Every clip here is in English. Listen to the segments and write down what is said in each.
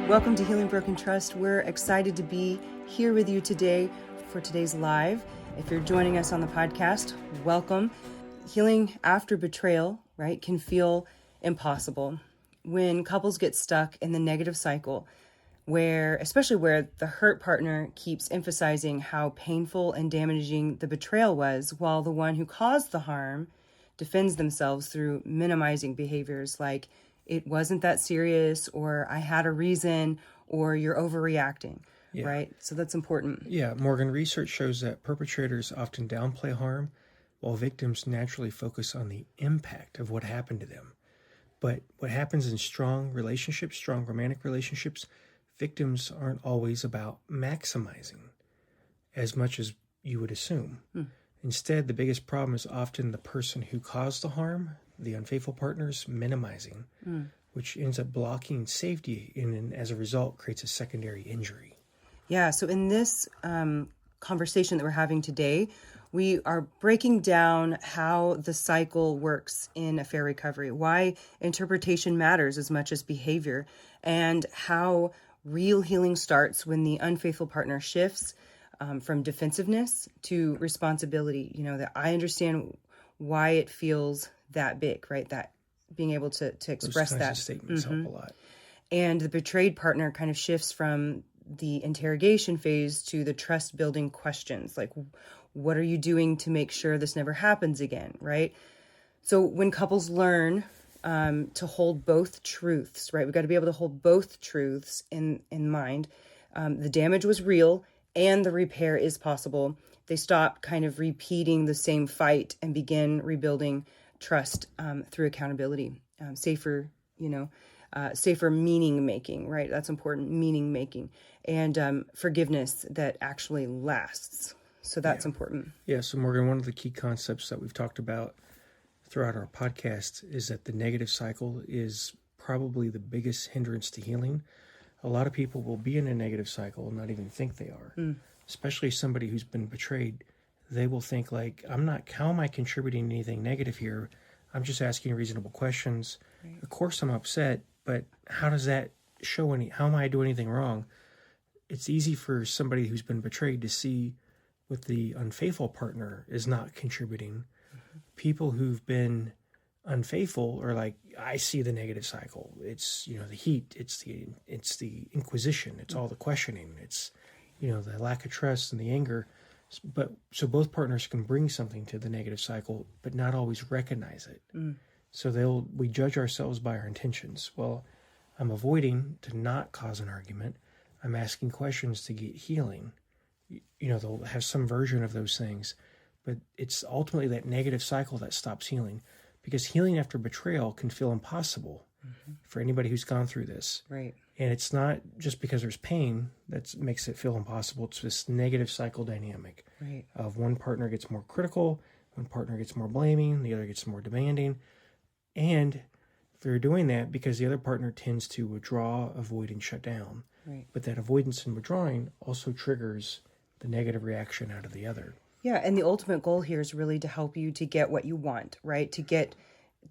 Welcome to Healing Broken Trust. We're excited to be here with you today for today's live. If you're joining us on the podcast, welcome. Healing after betrayal, right, can feel impossible when couples get stuck in the negative cycle especially where the hurt partner keeps emphasizing how painful and damaging the betrayal was, while the one who caused the harm defends themselves through minimizing behaviors like, it wasn't that serious, or I had a reason, or you're overreacting, right? So that's important. Yeah, Morgan, research shows that perpetrators often downplay harm, while victims naturally focus on the impact of what happened to them. But what happens in strong relationships, strong romantic relationships, victims aren't always about maximizing as much as you would assume. Instead, the biggest problem is often the person who caused the harm, the unfaithful partners, minimizing, which ends up blocking safety and as a result creates a secondary injury. Yeah, so in this conversation that we're having today, we are breaking down how the cycle works in affair recovery, why interpretation matters as much as behavior, and how real healing starts when the unfaithful partner shifts from defensiveness to responsibility. You know, that I understand why it feels that big, right? That being able to express Those kinds that. of statements help a lot. And the betrayed partner kind of shifts from the interrogation phase to the trust building questions, like, what are you doing to make sure this never happens again, right? So when couples learn to hold both truths, right? We've got to be able to hold both truths in mind. The damage was real and the repair is possible. They stop kind of repeating the same fight and begin rebuilding trust through accountability, safer meaning making, right? That's important, meaning making, and forgiveness that actually lasts. So that's important. Yeah, so Morgan, one of the key concepts that we've talked about throughout our podcast is that the negative cycle is probably the biggest hindrance to healing. A lot of people will be in a negative cycle and not even think they are, especially somebody who's been betrayed. They will think like, how am I contributing anything negative here? I'm just asking reasonable questions. Right. Of course I'm upset, but how does that how am I doing anything wrong? It's easy for somebody who's been betrayed to see what the unfaithful partner is not contributing. People who've been unfaithful are like, I see the negative cycle. It's, the heat, it's the inquisition, it's all the questioning, it's, the lack of trust and the anger. But so both partners can bring something to the negative cycle, but not always recognize it. So we judge ourselves by our intentions. Well, I'm avoiding to not cause an argument. I'm asking questions to get healing. They'll have some version of those things, but it's ultimately that negative cycle that stops healing, because healing after betrayal can feel impossible for anybody who's gone through this. Right. And it's not just because there's pain that makes it feel impossible. It's this negative cycle dynamic of one partner gets more critical, one partner gets more blaming, the other gets more demanding. And they're doing that because the other partner tends to withdraw, avoid, and shut down. Right. But that avoidance and withdrawing also triggers the negative reaction out of the other. Yeah, and the ultimate goal here is really to help you to get what you want, right? To get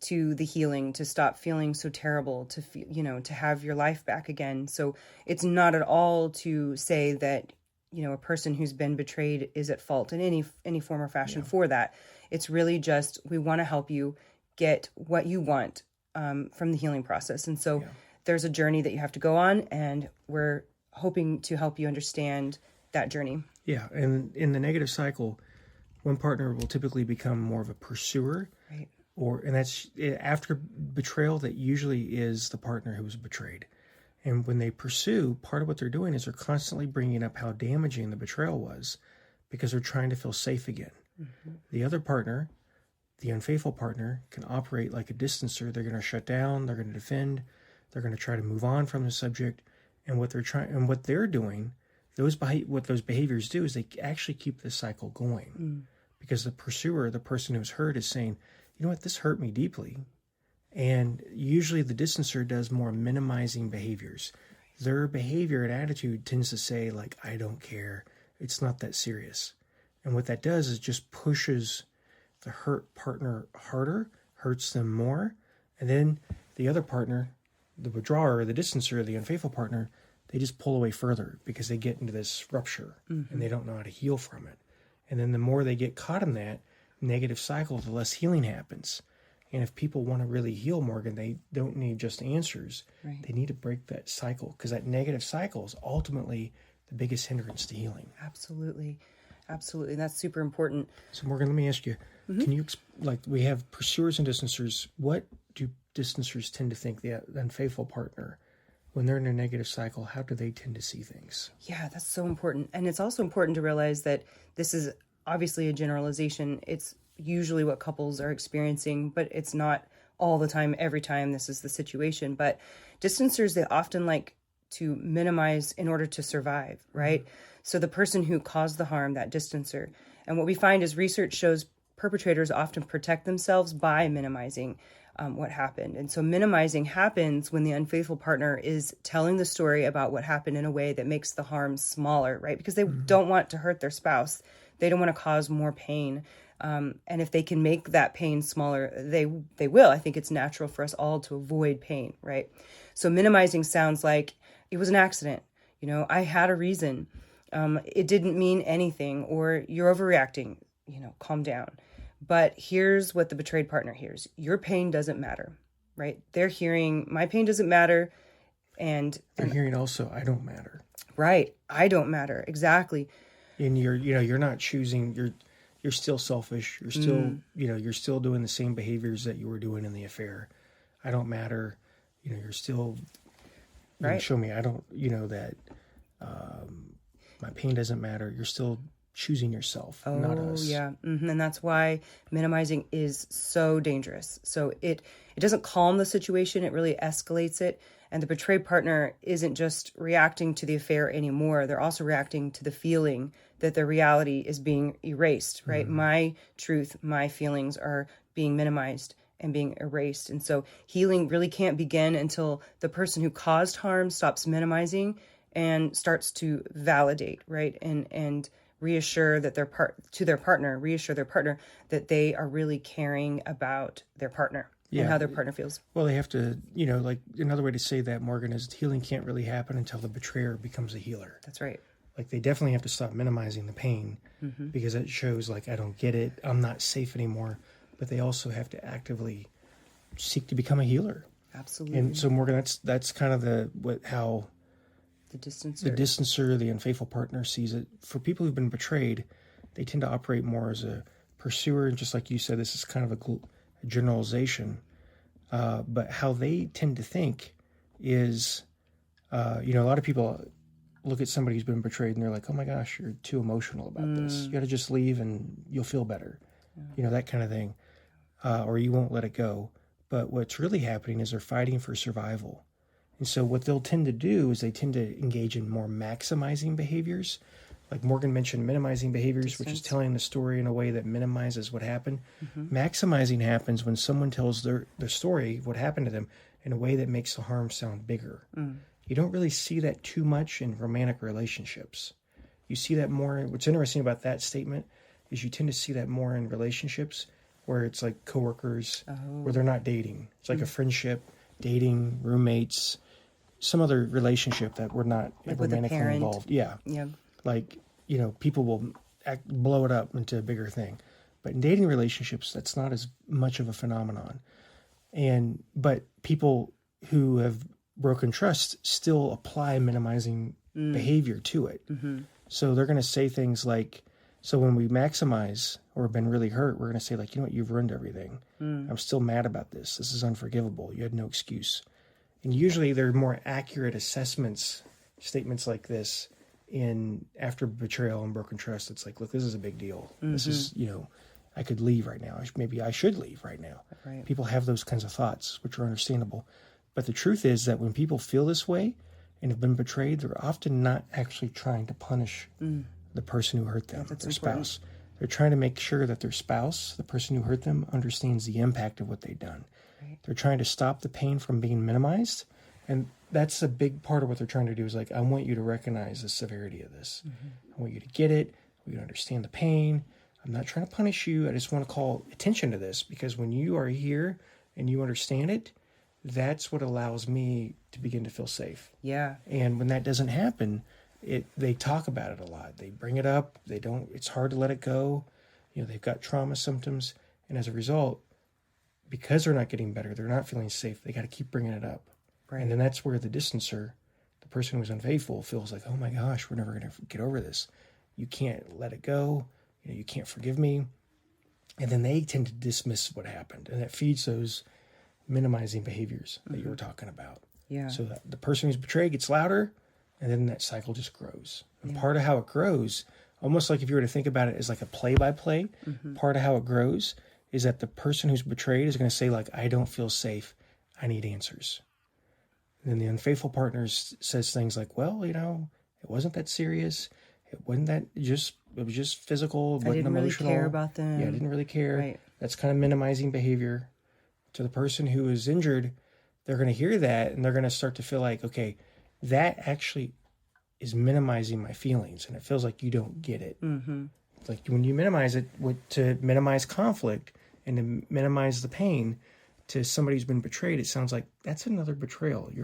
to the healing, to stop feeling so terrible, to feel, to have your life back again. So it's not at all to say that, a person who's been betrayed is at fault in any form or fashion for that. It's really just, we want to help you get what you want from the healing process. And so there's a journey that you have to go on, and we're hoping to help you understand that journey. Yeah, and in the negative cycle, one partner will typically become more of a pursuer. Right. And that's after betrayal, that usually is the partner who was betrayed. And when they pursue, part of what they're doing is they're constantly bringing up how damaging the betrayal was, because they're trying to feel safe again. The other partner, the unfaithful partner, can operate like a distancer. They're going to shut down, they're going to defend, they're going to try to move on from the subject. And what they're doing, what those behaviors do is they actually keep the cycle going. Because the pursuer, the person who's hurt, is saying, you know what, this hurt me deeply. And usually the distancer does more minimizing behaviors. Their behavior and attitude tends to say, like, I don't care. It's not that serious. And what that does is just pushes the hurt partner harder, hurts them more. And then the other partner, the withdrawer, the distancer, the unfaithful partner, they just pull away further because they get into this rupture and they don't know how to heal from it. And then the more they get caught in that negative cycle, the less healing happens. And if people want to really heal, Morgan, they don't need just answers. Right. They need to break that cycle, because that negative cycle is ultimately the biggest hindrance to healing. Absolutely. Absolutely. That's super important. So, Morgan, let me ask you, can you, like, we have pursuers and distancers. What do distancers tend to think, the unfaithful partner, when they're in a negative cycle, how do they tend to see things? Yeah, that's so important. And it's also important to realize that this is obviously a generalization. It's usually what couples are experiencing, but it's not all the time, every time this is the situation. But distancers, they often like to minimize in order to survive, right? So the person who caused the harm, that distancer. And what we find is research shows perpetrators often protect themselves by minimizing what happened. And so minimizing happens when the unfaithful partner is telling the story about what happened in a way that makes the harm smaller, right? Because they don't want to hurt their spouse. They don't want to cause more pain. And if they can make that pain smaller, they will. I think it's natural for us all to avoid pain, right? So minimizing sounds like it was an accident. You know, I had a reason. It didn't mean anything, or you're overreacting, you know, calm down. But here's what the betrayed partner hears. Your pain doesn't matter, right? They're hearing my pain doesn't matter. And they're hearing also, I don't matter. Right. I don't matter. Exactly. And you're not choosing, you're still selfish. You're still, you're still doing the same behaviors that you were doing in the affair. I don't matter. You're still, right. Show me, I don't, that my pain doesn't matter. You're still choosing yourself, not us. Yeah. And that's why minimizing is so dangerous. So it doesn't calm the situation. It really escalates it. And the betrayed partner isn't just reacting to the affair anymore. They're also reacting to the feeling that their reality is being erased, right? My truth, my feelings are being minimized and being erased. And so healing really can't begin until the person who caused harm stops minimizing and starts to validate, right? And reassure that reassure their partner that they are really caring about their partner and how their partner feels. Well, they have to, like another way to say that, Morgan, is healing can't really happen until the betrayer becomes a healer. That's right. Like they definitely have to stop minimizing the pain because it shows like, I don't get it. I'm not safe anymore. But they also have to actively seek to become a healer. Absolutely. And so, Morgan, that's kind of how the distancer, the unfaithful partner sees it. For people who've been betrayed, they tend to operate more as a pursuer. And just like you said, this is kind of a generalization. But how they tend to think is, a lot of people look at somebody who's been betrayed and they're like, oh my gosh, you're too emotional about this. You got to just leave and you'll feel better. Yeah. That kind of thing. Or you won't let it go. But what's really happening is they're fighting for survival. And so what they'll tend to do is they tend to engage in more maximizing behaviors. Like Morgan mentioned, minimizing behaviors, which is telling the story in a way that minimizes what happened. Maximizing happens when someone tells their story, what happened to them, in a way that makes the harm sound bigger. You don't really see that too much in romantic relationships. You see that more. What's interesting about that statement is you tend to see that more in relationships where it's like coworkers, where they're not dating. It's like a friendship, dating, roommates, some other relationship that we're not like romantically involved. Yeah. Like, people will blow it up into a bigger thing. But in dating relationships, that's not as much of a phenomenon. But people who have broken trust still apply minimizing behavior to it. So they're going to say things like, so when we maximize or have been really hurt, we're going to say like, you know what, you've ruined everything. I'm still mad about this. This is unforgivable. You had no excuse. And usually there are more accurate statements like this after betrayal and broken trust. It's like, look, this is a big deal. This is, I could leave right now. Maybe I should leave right now. Right. People have those kinds of thoughts, which are understandable. But the truth is that when people feel this way and have been betrayed, they're often not actually trying to punish the person who hurt them, their spouse. They're trying to make sure that their spouse, the person who hurt them, understands the impact of what they've done. Right. They're trying to stop the pain from being minimized. And that's a big part of what they're trying to do is like, I want you to recognize the severity of this. I want you to get it. I want you to understand the pain. I'm not trying to punish you. I just want to call attention to this because when you are here and you understand it, that's what allows me to begin to feel safe. Yeah. And when that doesn't happen, they talk about it a lot. They bring it up. It's hard to let it go. They've got trauma symptoms. And as a result, because they're not getting better, they're not feeling safe, they got to keep bringing it up. Right. And then that's where the distancer, the person who's unfaithful, feels like, oh my gosh, we're never going to get over this. You can't let it go. You can't forgive me. And then they tend to dismiss what happened. And that feeds those minimizing behaviors that you were talking about. Yeah. So that the person who's betrayed gets louder, and then that cycle just grows. And part of how it grows, almost like if you were to think about it as like a play-by-play, part of how it grows is that the person who's betrayed is going to say, like, I don't feel safe. I need answers. And then the unfaithful partner says things like, well, it wasn't that serious. It wasn't that it was just physical. It wasn't emotional. Really care about them. Yeah, I didn't really care. Right. That's kind of minimizing behavior. To the person who is injured, they're going to hear that and they're going to start to feel like, okay, that actually is minimizing my feelings. And it feels like you don't get it. Mm-hmm. Like when you minimize it to minimize conflict and to minimize the pain to somebody who's been betrayed, it sounds like that's another betrayal. You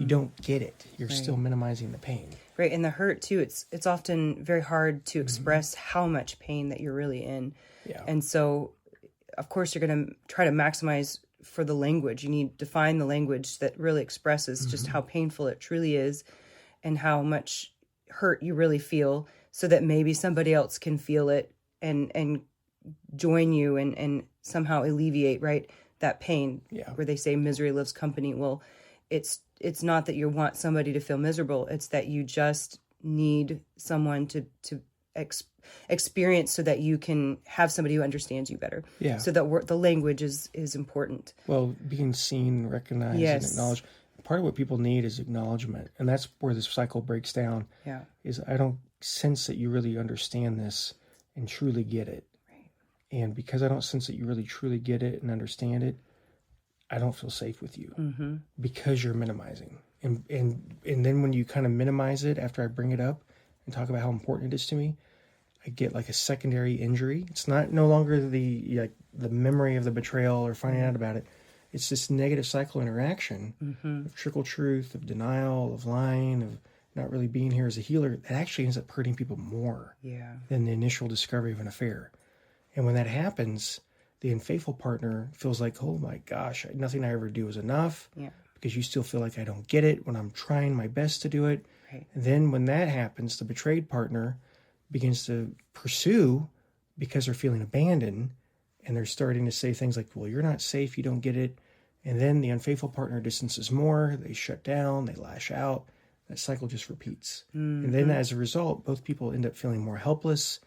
don't get it. You're still minimizing the pain. Right. And the hurt too, it's often very hard to express how much pain that you're really in. Yeah. And so, of course, you're going to try to maximize for the language. You need to find the language that really expresses just how painful it truly is and how much hurt you really feel, so that maybe somebody else can feel it and join you and somehow alleviate, right, that pain. Yeah. Where they say misery loves company. Well, it's not that you want somebody to feel miserable. It's that you just need someone to experience so that you can have somebody who understands you better. Yeah. So that the language is important. Well, being seen, recognized, and acknowledged. Part of what people need is acknowledgement. And that's where this cycle breaks down. Yeah. Is I don't sense that you really understand this and truly get it. Right. And because I don't sense that you really truly get it and understand it, I don't feel safe with you because you're minimizing. And then when you kind of minimize it after I bring it up and talk about how important it is to me, I get like a secondary injury. It's no longer the memory of the betrayal or finding out about it. It's this negative cycle interaction of trickle truth, of denial, of lying, of not really being here as a healer that actually ends up hurting people more than the initial discovery of an affair. And when that happens, the unfaithful partner feels like, oh my gosh, nothing I ever do is enough because you still feel like I don't get it when I'm trying my best to do it. Right. And then when that happens, the betrayed partner begins to pursue because they're feeling abandoned, and they're starting to say things like, well, you're not safe, you don't get it. And then the unfaithful partner distances more, they shut down, they lash out. That cycle just repeats. And then as a result, both people end up feeling more helpless,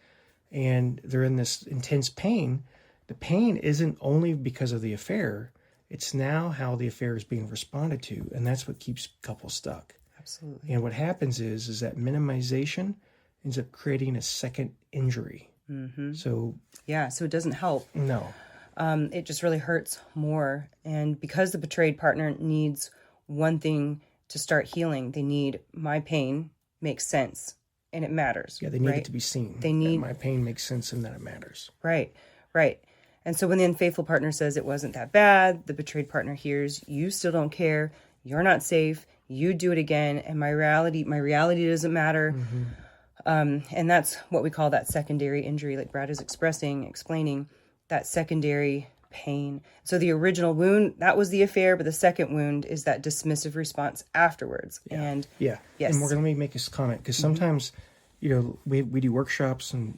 and they're in this intense pain. The pain isn't only because of the affair, it's now how the affair is being responded to, and that's what keeps couples stuck. Absolutely. And what happens is that minimization ends up creating a second injury. So it doesn't help. No. It just really hurts more. And because the betrayed partner needs one thing to start healing, they need my pain makes sense and it matters. Yeah, they need it to be seen. They need that my pain makes sense and that it matters. Right. And so when the unfaithful partner says it wasn't that bad, the betrayed partner hears, you still don't care, you're not safe, you do it again, and my reality doesn't matter. And that's what we call that secondary injury, like Brad is explaining that secondary pain. So the original wound, that was the affair, but the second wound is that dismissive response afterwards. Yeah. And yes. And let me make this comment, because sometimes, we do workshops, and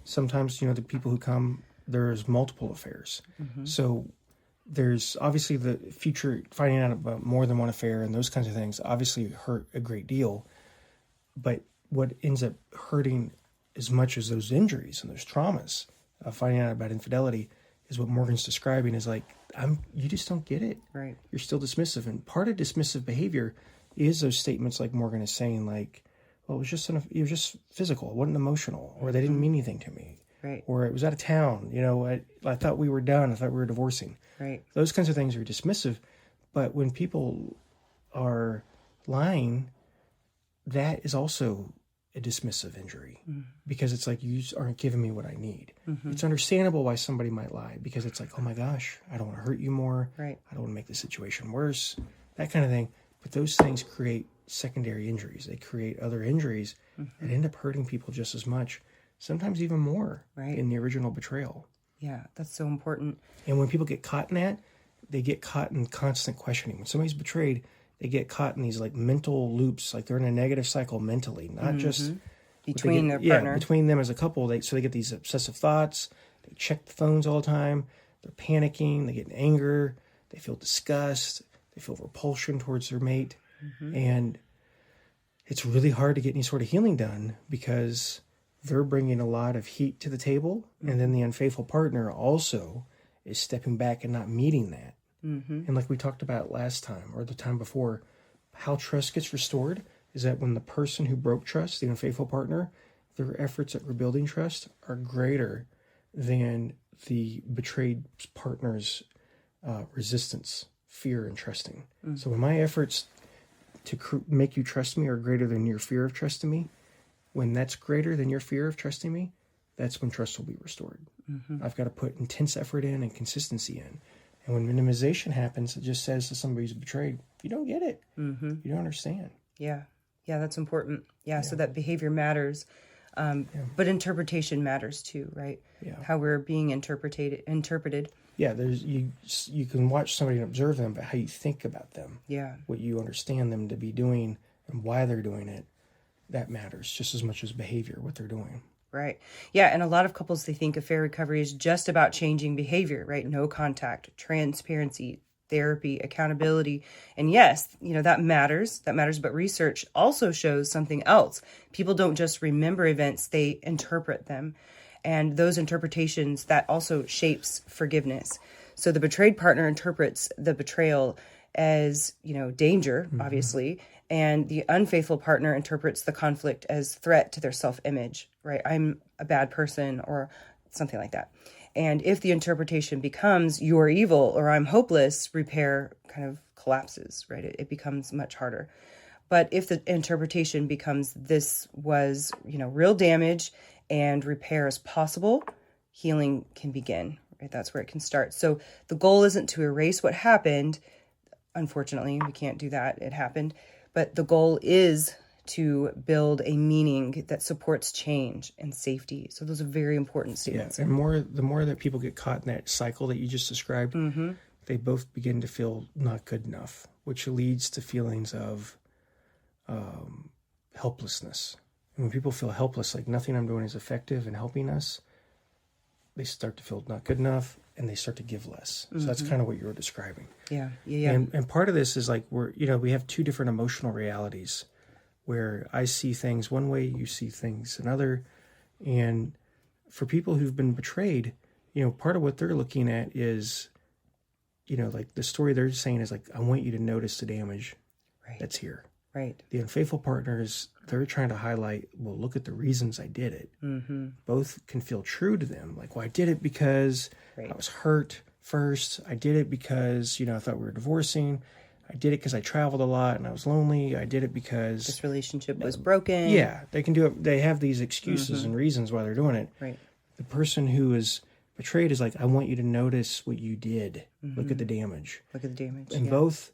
sometimes, the people who come, there's multiple affairs. So there's obviously the future finding out about more than one affair and those kinds of things obviously hurt a great deal. But what ends up hurting as much as those injuries and those traumas of finding out about infidelity is what Morgan's describing is like, you just don't get it. Right. You're still dismissive. And part of dismissive behavior is those statements like Morgan is saying, like, well, it was just physical. It wasn't emotional, or they didn't mean anything to me. Right. Or it was out of town. I thought we were done. I thought we were divorcing. Right. Those kinds of things are dismissive. But when people are lying, that is also a dismissive injury because it's like, you just aren't giving me what I need. It's understandable why somebody might lie because it's like, oh my gosh, I don't want to hurt you more. Right. I don't want to make the situation worse, that kind of thing. But those things create secondary injuries. They create other injuries that end up hurting people just as much, sometimes even more in the original betrayal. Yeah, that's so important. And when people get caught in that, they get caught in constant questioning. When somebody's betrayed, they get caught in these like mental loops, like they're in a negative cycle mentally, not just between their partner. Yeah, between them as a couple. So they get these obsessive thoughts. They check the phones all the time. They're panicking. They get anger. They feel disgust. They feel repulsion towards their mate. And it's really hard to get any sort of healing done because they're bringing a lot of heat to the table. And then the unfaithful partner also is stepping back and not meeting that. And like we talked about last time or the time before, how trust gets restored is that when the person who broke trust, the unfaithful partner, their efforts at rebuilding trust are greater than the betrayed partner's resistance, fear, and trusting. So when my efforts to make you trust me are greater than your fear of trusting me, when that's greater than your fear of trusting me, that's when trust will be restored. I've got to put intense effort in and consistency in. And when minimization happens, it just says to somebody who's betrayed, you don't get it. You don't understand. Yeah, that's important. Yeah, so that behavior matters. But interpretation matters too, right? Yeah. How we're being interpreted. Yeah, you can watch somebody and observe them, but how you think about them, what you understand them to be doing and why they're doing it, that matters just as much as behavior, what they're doing. Right. Yeah, and a lot of couples, they think affair recovery is just about changing behavior, right? No contact, transparency, therapy, accountability. And yes, that matters. That matters. But research also shows something else. People don't just remember events, they interpret them. And those interpretations, that also shapes forgiveness. So the betrayed partner interprets the betrayal as, danger, obviously. And the unfaithful partner interprets the conflict as threat to their self-image, right? I'm a bad person or something like that. And if the interpretation becomes you're evil or I'm hopeless, repair kind of collapses, right? It becomes much harder. But if the interpretation becomes this was, real damage and repair is possible, healing can begin, right? That's where it can start. So the goal isn't to erase what happened. Unfortunately, we can't do that. It happened. But the goal is to build a meaning that supports change and safety. So those are very important statements. Yeah, and the more that people get caught in that cycle that you just described, they both begin to feel not good enough, which leads to feelings of helplessness. And when people feel helpless, like nothing I'm doing is effective in helping us, they start to feel not good enough and they start to give less. So that's kind of what you were describing. Yeah. And part of this is like we have two different emotional realities where I see things one way, you see things another. And for people who've been betrayed, part of what they're looking at is, like the story they're saying is like, I want you to notice the damage that's here. Right. The unfaithful partners, they're trying to highlight, well, look at the reasons I did it. Both can feel true to them. Like, well, I did it because I was hurt first. I did it because, I thought we were divorcing. I did it because I traveled a lot and I was lonely. I did it because this relationship was broken. Yeah, they can do it. They have these excuses and reasons why they're doing it. Right. The person who is betrayed is like, I want you to notice what you did. Look at the damage. Look at the damage. And both,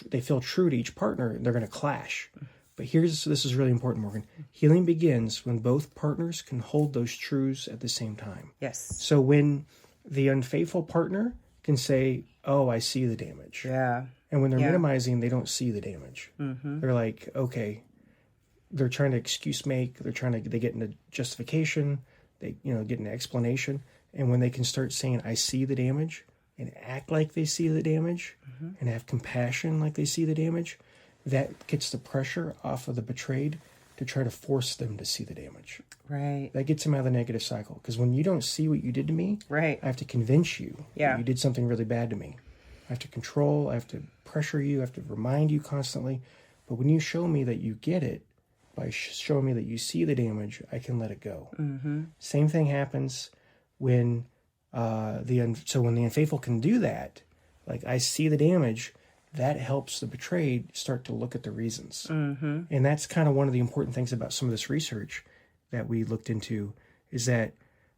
they feel true to each partner. They're going to clash. But this is really important, Morgan. Healing begins when both partners can hold those truths at the same time. Yes. So when the unfaithful partner can say, oh, I see the damage. Yeah. And when they're minimizing, they don't see the damage. They're like, okay, they're trying to excuse make. They get into justification. They, get into explanation. And when they can start saying, I see the damage, and act like they see the damage, and have compassion like they see the damage, that gets the pressure off of the betrayed to try to force them to see the damage. Right. That gets them out of the negative cycle. Because when you don't see what you did to me, I have to convince you that you did something really bad to me. I have to control, I have to pressure you, I have to remind you constantly. But when you show me that you get it, by showing me that you see the damage, I can let it go. Same thing happens when when the unfaithful can do that, like I see the damage, that helps the betrayed start to look at the reasons. Mm-hmm. And that's kind of one of the important things about some of this research that we looked into, is that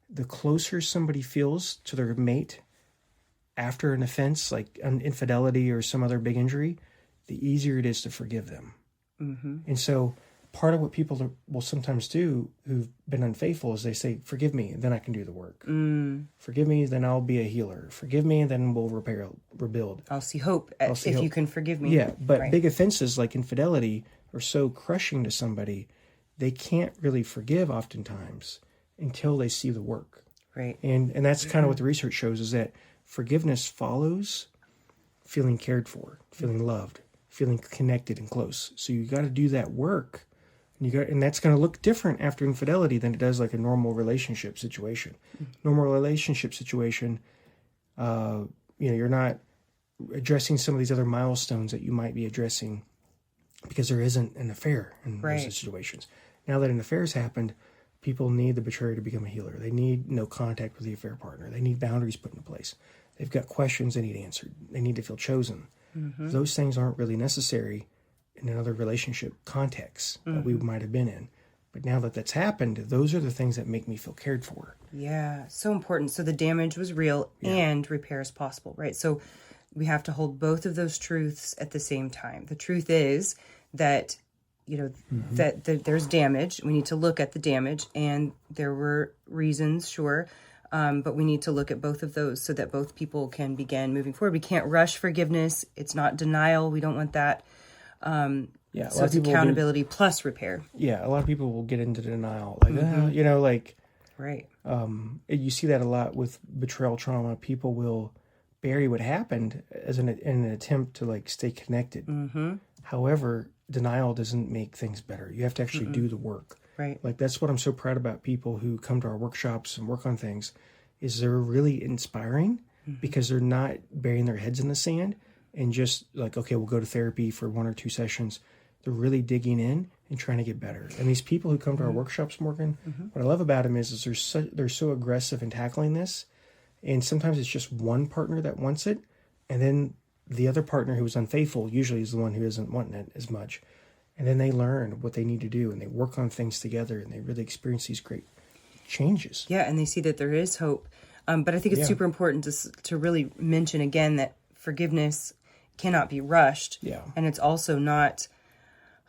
the closer somebody feels to their mate after an offense, like an infidelity or some other big injury, the easier it is to forgive them. Mm-hmm. And so part of what people will sometimes do who've been unfaithful is they say, forgive me, then I can do the work. Forgive me, then I'll be a healer. Forgive me, then we'll rebuild. I'll see hope if you can forgive me. Yeah, but big offenses like infidelity are so crushing to somebody, they can't really forgive oftentimes until they see the work. Right. And that's kind of what the research shows, is that forgiveness follows feeling cared for, feeling loved, feeling connected and close. So you got to do that work. And that's going to look different after infidelity than it does like a normal relationship situation. Normal relationship situation, you're not addressing some of these other milestones that you might be addressing because there isn't an affair in those situations. Now that an affair has happened, people need the betrayer to become a healer. They need no contact with the affair partner. They need boundaries put into place. They've got questions they need answered. They need to feel chosen. Those things aren't really necessary in another relationship context that we might have been in. But now that that's happened, those are the things that make me feel cared for. Yeah, so important. So the damage was real and repair is possible, right? So we have to hold both of those truths at the same time. The truth is that, that there's damage. We need to look at the damage, and there were reasons, sure, but we need to look at both of those so that both people can begin moving forward. We can't rush forgiveness. It's not denial. We don't want that. So it's accountability plus repair. Yeah, a lot of people will get into denial. Like, right. You see that a lot with betrayal trauma. People will bury what happened in an attempt to like stay connected. However, denial doesn't make things better. You have to actually do the work. Right. Like, that's what I'm so proud about people who come to our workshops and work on things, is they're really inspiring because they're not burying their heads in the sand and just like, okay, we'll go to therapy for 1 or 2 sessions. They're really digging in and trying to get better. And these people who come to our workshops, Morgan, what I love about them is they're so aggressive in tackling this. And sometimes it's just one partner that wants it. And then the other partner who was unfaithful usually is the one who isn't wanting it as much. And then they learn what they need to do and they work on things together and they really experience these great changes. Yeah, and they see that there is hope. But I think it's super important to really mention again that forgiveness cannot be rushed. Yeah. And it's also not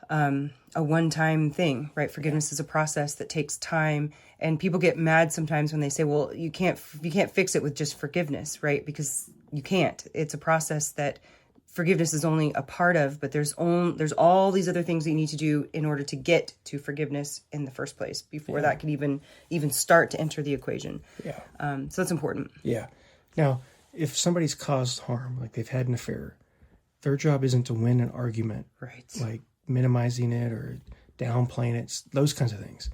a one-time thing, right? Forgiveness is a process that takes time. And people get mad sometimes when they say, well, you can't fix it with just forgiveness, right? Because you can't. It's a process that forgiveness is only a part of, but there's all these other things that you need to do in order to get to forgiveness in the first place before that can even start to enter the equation. Yeah. So that's important. Yeah. Now, if somebody's caused harm, like they've had an affair, their job isn't to win an argument, right? Like minimizing it or downplaying it, those kinds of things.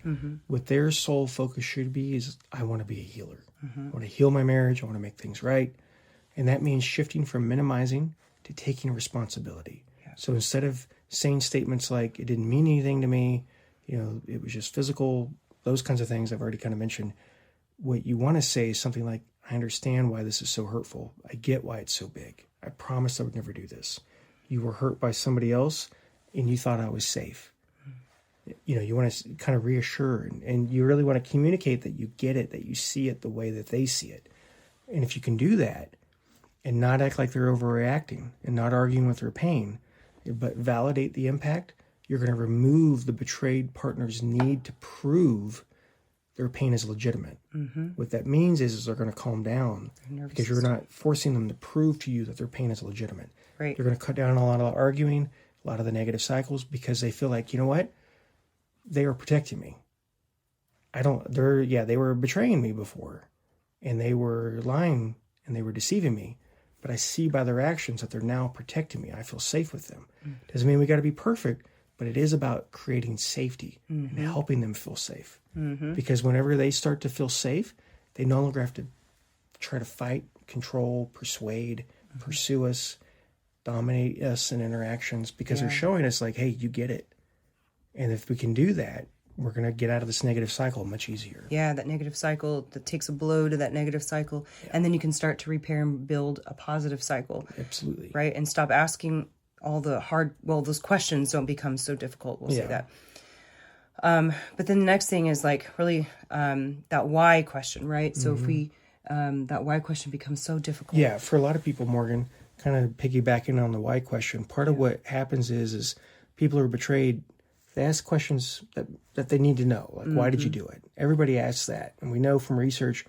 What their sole focus should be is, I want to be a healer. I want to heal my marriage. I want to make things right. And that means shifting from minimizing to taking responsibility. Yeah. So instead of saying statements like, it didn't mean anything to me, it was just physical, those kinds of things I've already kind of mentioned, what you want to say is something like, I understand why this is so hurtful. I get why it's so big. I promised I would never do this. You were hurt by somebody else and you thought I was safe. You want to kind of reassure and you really want to communicate that you get it, that you see it the way that they see it. And if you can do that and not act like they're overreacting and not arguing with their pain, but validate the impact, you're going to remove the betrayed partner's need to prove their pain is legitimate. What that means is they're going to calm down because you're not forcing them to prove to you that their pain is legitimate. Right. You're going to cut down a lot of arguing, a lot of the negative cycles, because they feel like, you know what? They are protecting me. They were betraying me before and they were lying and they were deceiving me, but I see by their actions that they're now protecting me. I feel safe with them. Doesn't mean we got to be perfect, but it is about creating safety and helping them feel safe. Because whenever they start to feel safe, they no longer have to try to fight, control, persuade, pursue us, dominate us in interactions, because they're showing us like, hey, you get it. And if we can do that, we're going to get out of this negative cycle much easier. Yeah, that negative cycle, that takes a blow to that negative cycle. Yeah. And then you can start to repair and build a positive cycle. Absolutely. Right? And stop asking all the those questions don't become so difficult. We'll say that. But then the next thing is like really that why question, right? So if we, that why question becomes so difficult. Yeah, for a lot of people, Morgan, kind of piggybacking on the why question, part of what happens is people who are betrayed, they ask questions that they need to know, like, why did you do it? Everybody asks that. And we know from research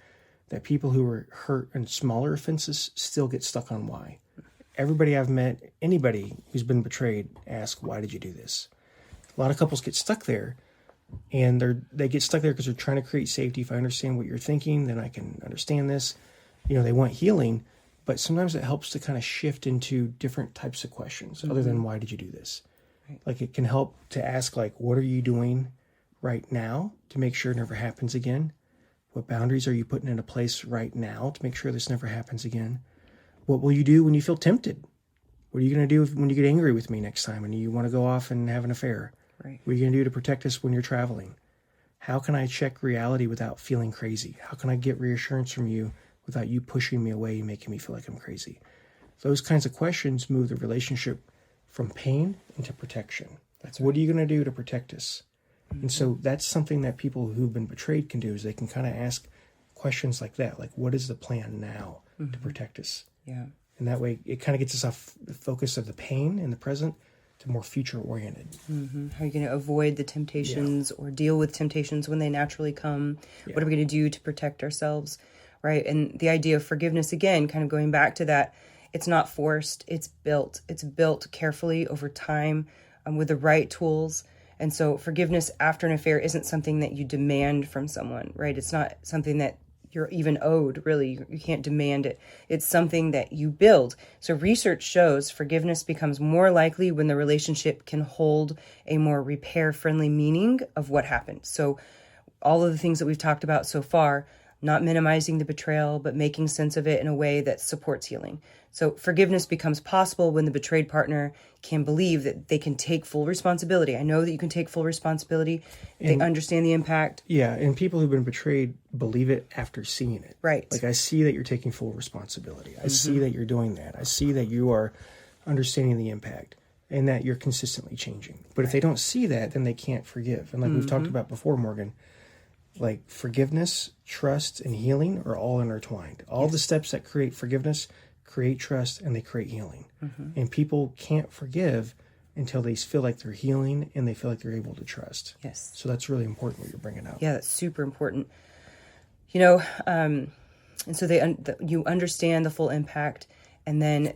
that people who were hurt in smaller offenses still get stuck on why. Everybody I've met, anybody who's been betrayed, ask, why did you do this? A lot of couples get stuck there, and they get stuck there because they're trying to create safety. If I understand what you're thinking, then I can understand this. They want healing, but sometimes it helps to kind of shift into different types of questions other than why did you do this? Right. Like it can help to ask, like, what are you doing right now to make sure it never happens again? What boundaries are you putting into place right now to make sure this never happens again? What will you do when you feel tempted? What are you going to do when you get angry with me next time and you want to go off and have an affair? Right. What are you going to do to protect us when you're traveling? How can I check reality without feeling crazy? How can I get reassurance from you without you pushing me away and making me feel like I'm crazy? Those kinds of questions move the relationship from pain into protection. That's what are you going to do to protect us? And so that's something that people who've been betrayed can do, is they can kind of ask questions like that, like, what is the plan now to protect us? Yeah. And that way it kind of gets us off the focus of the pain in the present to more future-oriented. How are you going to avoid the temptations or deal with temptations when they naturally come? Yeah. What are we going to do to protect ourselves, right? And the idea of forgiveness, again, kind of going back to that, it's not forced, it's built. It's built carefully over time with the right tools. And so forgiveness after an affair isn't something that you demand from someone, right? It's not something that you're even owed, really. You can't demand it. It's something that you build. So research shows forgiveness becomes more likely when the relationship can hold a more repair-friendly meaning of what happened. So all of the things that we've talked about so far, not minimizing the betrayal, but making sense of it in a way that supports healing. So forgiveness becomes possible when the betrayed partner can believe that they can take full responsibility. I know that you can take full responsibility. They understand the impact. Yeah, and people who've been betrayed believe it after seeing it. Right. Like, I see that you're taking full responsibility. I see that you're doing that. I see that you are understanding the impact and that you're consistently changing. But if they don't see that, then they can't forgive. And like we've talked about before, Morgan, like forgiveness, trust, and healing are all intertwined. All the steps that create forgiveness create trust, and they create healing. And people can't forgive until they feel like they're healing and they feel like they're able to trust. Yes. So that's really important what you're bringing up. Yeah, that's super important. And so you understand the full impact, and then,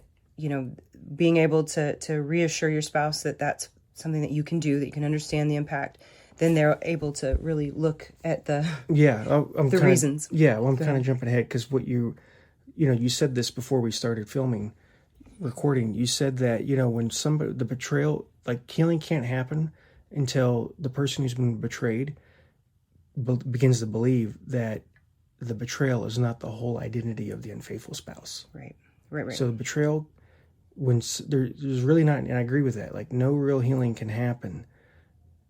being able to reassure your spouse that that's something that you can do, that you can understand the impact. Then they're able to really look at the reasons. Yeah, well, I'm kind of jumping ahead because what you said this before we started recording. You said that, when the betrayal, like healing can't happen until the person who's been betrayed begins to believe that the betrayal is not the whole identity of the unfaithful spouse. Right. So the betrayal, when there's really not, and I agree with that, like no real healing can happen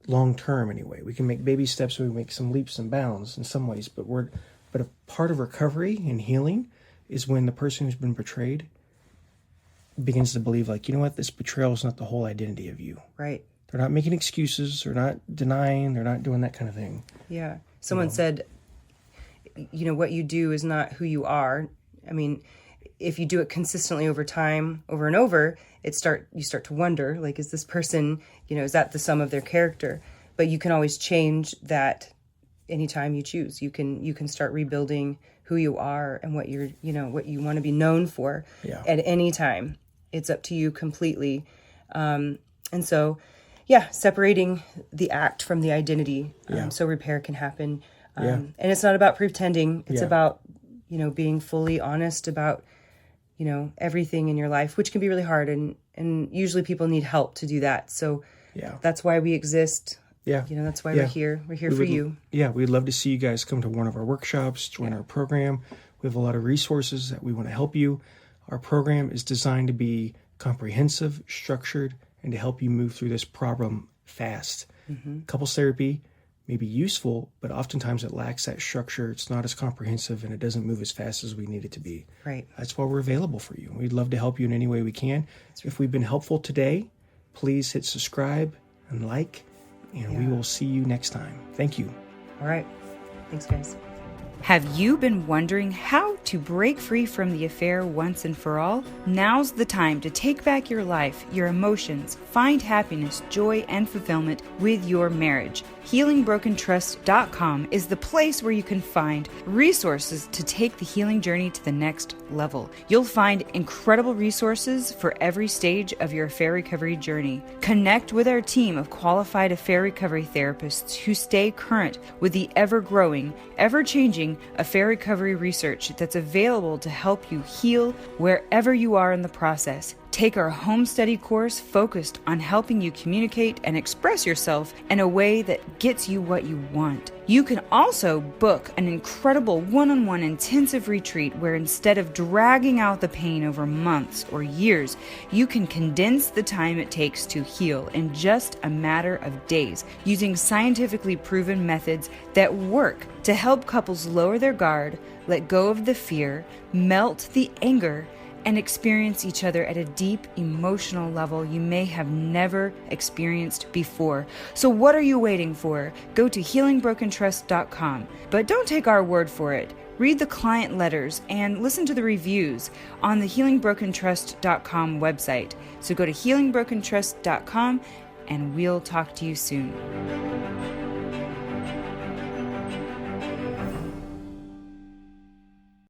long term anyway. We can make baby steps, we make some leaps and bounds in some ways, but a part of recovery and healing is when the person who's been betrayed begins to believe, like, you know what, this betrayal is not the whole identity of you. Right. They're not making excuses, they're not denying, they're not doing that kind of thing. Yeah. Someone said, what you do is not who you are. I mean, if you do it consistently over time, over and over, you start to wonder, like, is this person, is that the sum of their character? But you can always change that anytime you choose. You can start rebuilding who you are and what what you want to be known for at any time. It's up to you completely. And so, separating the act from the identity, so repair can happen. And it's not about pretending. It's about, being fully honest about, everything in your life, which can be really hard. And usually people need help to do that. So that's why we exist. Yeah. That's why we're here. We're here for you. Yeah. We'd love to see you guys come to one of our workshops, join our program. We have a lot of resources that we want to help you. Our program is designed to be comprehensive, structured, and to help you move through this problem fast. Couples therapy may be useful, but oftentimes it lacks that structure. It's not as comprehensive and it doesn't move as fast as we need it to be. Right. That's why we're available for you. We'd love to help you in any way we can. If we've been helpful today, please hit subscribe and like, and we will see you next time. Thank you. All right. Thanks, guys. Have you been wondering how to break free from the affair once and for all? Now's the time to take back your life, your emotions, find happiness, joy, and fulfillment with your marriage. HealingBrokenTrust.com is the place where you can find resources to take the healing journey to the next level. You'll find incredible resources for every stage of your affair recovery journey. Connect with our team of qualified affair recovery therapists who stay current with the ever-growing, ever-changing affair recovery research that's available to help you heal wherever you are in the process. Take our home study course focused on helping you communicate and express yourself in a way that gets you what you want. You can also book an incredible one-on-one intensive retreat where instead of dragging out the pain over months or years, you can condense the time it takes to heal in just a matter of days using scientifically proven methods that work to help couples lower their guard, let go of the fear, melt the anger, and experience each other at a deep emotional level you may have never experienced before. So what are you waiting for? Go to HealingBrokenTrust.com. But don't take our word for it. Read the client letters and listen to the reviews on the HealingBrokenTrust.com website. So go to HealingBrokenTrust.com and we'll talk to you soon.